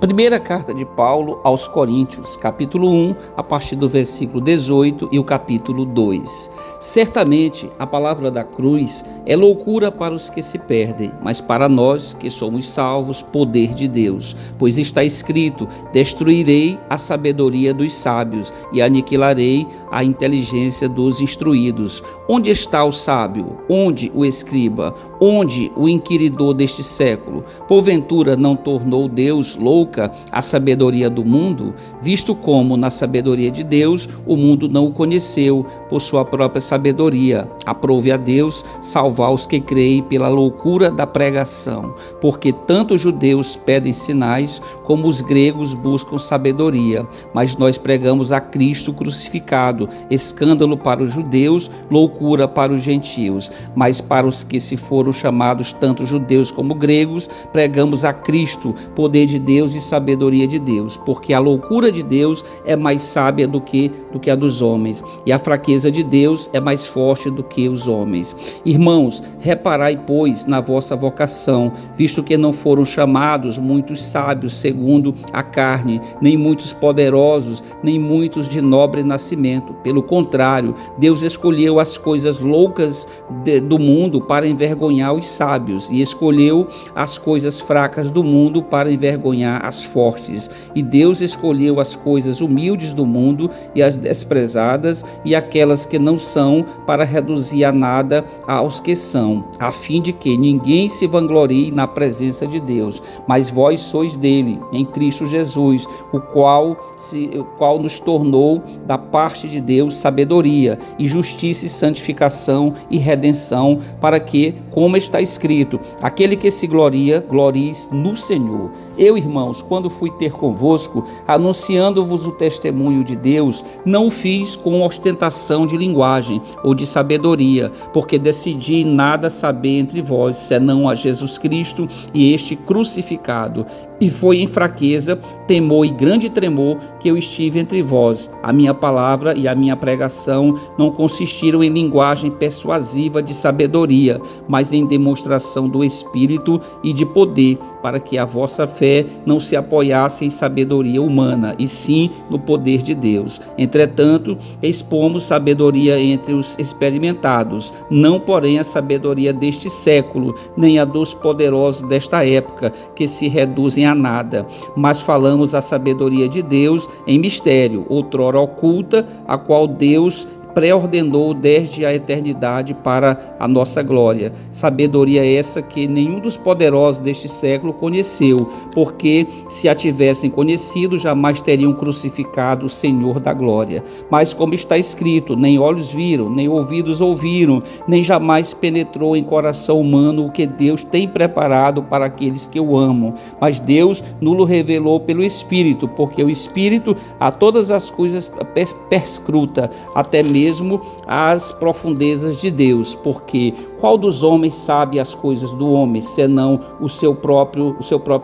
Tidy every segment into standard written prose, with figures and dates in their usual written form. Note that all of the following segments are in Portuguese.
Primeira carta de Paulo aos Coríntios, capítulo 1, a partir do versículo 18 e o capítulo 2. Certamente a palavra da cruz é loucura para os que se perdem, mas para nós que somos salvos, poder de Deus. Pois está escrito: destruirei a sabedoria dos sábios e aniquilarei a inteligência dos instruídos. Onde está o sábio? Onde o escriba? Onde o inquiridor deste século? Porventura não tornou Deus louca a sabedoria do mundo, visto como na sabedoria de Deus o mundo não o conheceu por sua própria sabedoria. Aprove a Deus salvar os que creem pela loucura da pregação, porque tanto os judeus pedem sinais como os gregos buscam sabedoria. Mas nós pregamos a Cristo crucificado, escândalo para os judeus, loucura para os gentios. Mas para os que se foram chamados tanto judeus como gregos, pregamos a Cristo, poder de Deus e sabedoria de Deus, porque a loucura de Deus é mais sábia do que a dos homens, e a fraqueza de Deus é mais forte do que os homens. Irmãos, reparai, pois, na vossa vocação, visto que não foram chamados muitos sábios segundo a carne, nem muitos poderosos, nem muitos de nobre nascimento. Pelo contrário, Deus escolheu as coisas loucas do mundo para envergonhar os sábios, e escolheu as coisas fracas do mundo para envergonhar as fortes. E Deus escolheu as coisas humildes do mundo e as desprezadas e aquelas que não são, para reduzir a nada aos que são, a fim de que ninguém se vanglorie na presença de Deus. Mas vós sois dele, em Cristo Jesus, o qual nos tornou da parte de Deus sabedoria e justiça e santificação e redenção, para que, como está escrito, aquele que se gloria, glorie-se no Senhor. Eu, irmãos, quando fui ter convosco, anunciando-vos o testemunho de Deus, não o fiz com ostentação de linguagem ou de sabedoria, porque decidi nada saber entre vós, senão a Jesus Cristo e este crucificado. E foi em fraqueza, temor e grande tremor que eu estive entre vós. A minha palavra e a minha pregação não consistiram em linguagem persuasiva de sabedoria, mas em demonstração do Espírito e de poder, para que a vossa fé não se apoiasse em sabedoria humana, e sim no poder de Deus. Entretanto, expomos sabedoria entre os experimentados, não porém a sabedoria deste século, nem a dos poderosos desta época, que se reduzem a nada, mas falamos a sabedoria de Deus em mistério, outrora oculta, a qual Deus pré-ordenou desde a eternidade para a nossa glória. Sabedoria essa que nenhum dos poderosos deste século conheceu, porque se a tivessem conhecido, jamais teriam crucificado o Senhor da glória. Mas como está escrito, nem olhos viram, nem ouvidos ouviram, nem jamais penetrou em coração humano o que Deus tem preparado para aqueles que o amam. Mas Deus nulo revelou pelo Espírito, porque o Espírito a todas as coisas perscruta, até mesmo as profundezas de Deus, porque qual dos homens sabe as coisas do homem, senão o seu próprio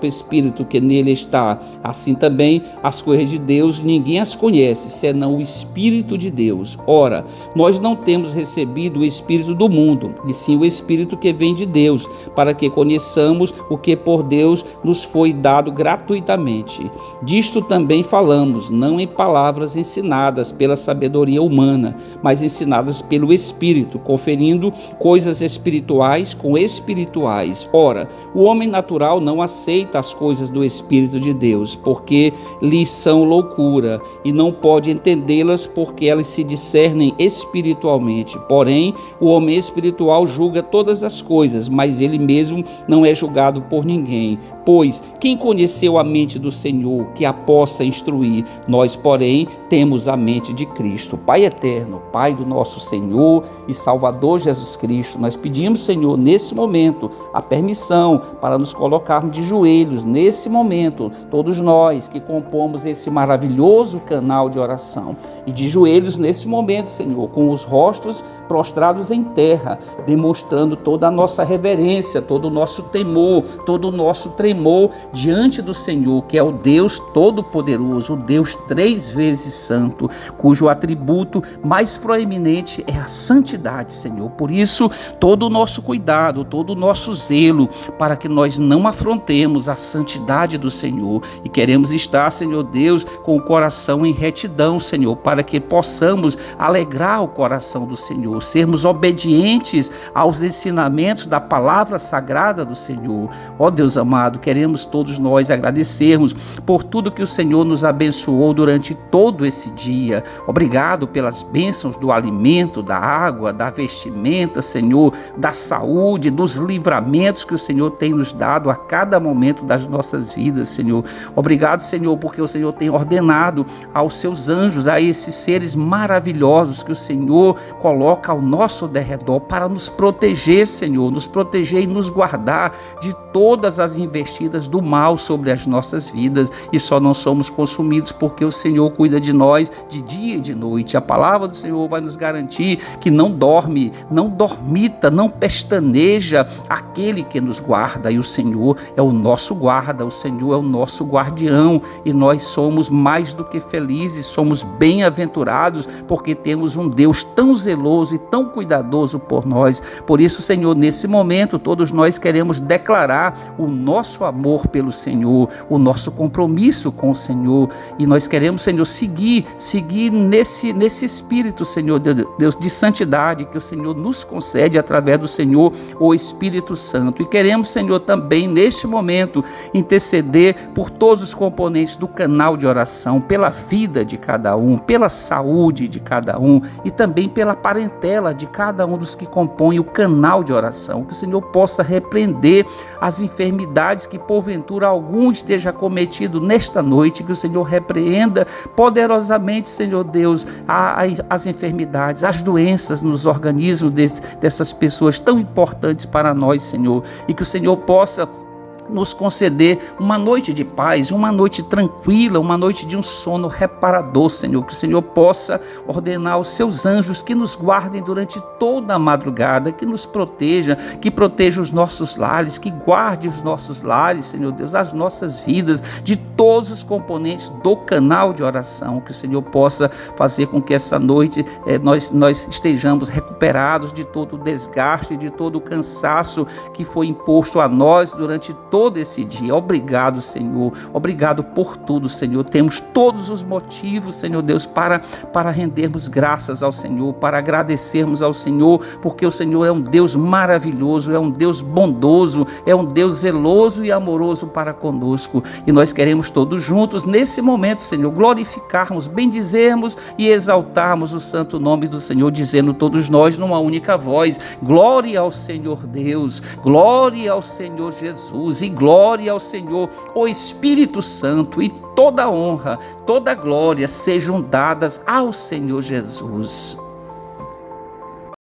Espírito que nele está? Assim também as coisas de Deus ninguém as conhece, senão o Espírito de Deus. Ora, nós não temos recebido o Espírito do mundo, e sim o Espírito que vem de Deus, para que conheçamos o que por Deus nos foi dado gratuitamente. Disto também falamos, não em palavras ensinadas pela sabedoria humana, mas ensinadas pelo Espírito, conferindo coisas espirituais com espirituais. Ora, o homem natural não aceita as coisas do Espírito de Deus, porque lhes são loucura, e não pode entendê-las, porque elas se discernem espiritualmente. Porém, o homem espiritual julga todas as coisas, mas ele mesmo não é julgado por ninguém. Pois, quem conheceu a mente do Senhor, que a possa instruir? Nós, porém, temos a mente de Cristo. Pai eterno, Pai do nosso Senhor e Salvador Jesus Cristo, nós pedimos, Senhor, nesse momento, a permissão para nos colocarmos de joelhos, nesse momento, todos nós que compomos esse maravilhoso canal de oração, e de joelhos nesse momento, Senhor, com os rostos prostrados em terra, demonstrando toda a nossa reverência, todo o nosso temor, todo o nosso tremor, tremor diante do Senhor, que é o Deus Todo-Poderoso, o Deus 3 vezes santo, cujo atributo mais proeminente é a santidade, Senhor. Por isso, todo o nosso cuidado, todo o nosso zelo, para que nós não afrontemos a santidade do Senhor. E queremos estar, Senhor Deus, com o coração em retidão, Senhor, para que possamos alegrar o coração do Senhor, sermos obedientes aos ensinamentos da palavra sagrada do Senhor. Ó Deus amado, queremos todos nós agradecermos por tudo que o Senhor nos abençoou durante todo esse dia. Obrigado pelas bênçãos do alimento, da água, da vestimenta, Senhor, da saúde, dos livramentos que o Senhor tem nos dado a cada momento das nossas vidas, Senhor. Obrigado, Senhor, porque o Senhor tem ordenado aos seus anjos, a esses seres maravilhosos que o Senhor coloca ao nosso derredor para nos proteger, Senhor, nos proteger e nos guardar de todas as investidas do mal sobre as nossas vidas. E só não somos consumidos porque o Senhor cuida de nós de dia e de noite. A palavra do Senhor vai nos garantir que não dorme, não dormita, não pestaneja aquele que nos guarda. E o Senhor é o nosso guarda, o Senhor é o nosso guardião, e nós somos mais do que felizes, somos bem-aventurados, porque temos um Deus tão zeloso e tão cuidadoso por nós. Por isso, Senhor, nesse momento, todos nós queremos declarar o nosso amor pelo Senhor, o nosso compromisso com o Senhor, e nós queremos, Senhor, seguir nesse espírito, Senhor Deus, de santidade que o Senhor nos concede através do Senhor, o Espírito Santo. E queremos, Senhor, também neste momento interceder por todos os componentes do canal de oração, pela vida de cada um, pela saúde de cada um e também pela parentela de cada um dos que compõem o canal de oração. Que o Senhor possa repreender as enfermidades que porventura algum esteja cometido nesta noite, que o Senhor repreenda poderosamente, Senhor Deus, as enfermidades, as doenças nos organismos dessas pessoas tão importantes para nós, Senhor, e que o Senhor possa nos conceder uma noite de paz, uma noite tranquila, uma noite de um sono reparador, Senhor. Que o Senhor possa ordenar os seus anjos que nos guardem durante toda a madrugada, que nos proteja, que proteja os nossos lares, que guarde os nossos lares, Senhor Deus, as nossas vidas, de todos os componentes do canal de oração. Que o Senhor possa fazer com que essa noite nós estejamos recuperados de todo o desgaste, de todo o cansaço que foi imposto a nós durante todo esse dia. Obrigado, Senhor, obrigado por tudo, Senhor. Temos todos os motivos, Senhor Deus, para rendermos graças ao Senhor, para agradecermos ao Senhor, porque o Senhor é um Deus maravilhoso, é um Deus bondoso, é um Deus zeloso e amoroso para conosco. E nós queremos todos juntos, nesse momento, Senhor, glorificarmos, bendizermos e exaltarmos o santo nome do Senhor, dizendo todos nós numa única voz: glória ao Senhor Deus, glória ao Senhor Jesus, e glória ao Senhor, o Espírito Santo, e toda honra, toda glória sejam dadas ao Senhor Jesus.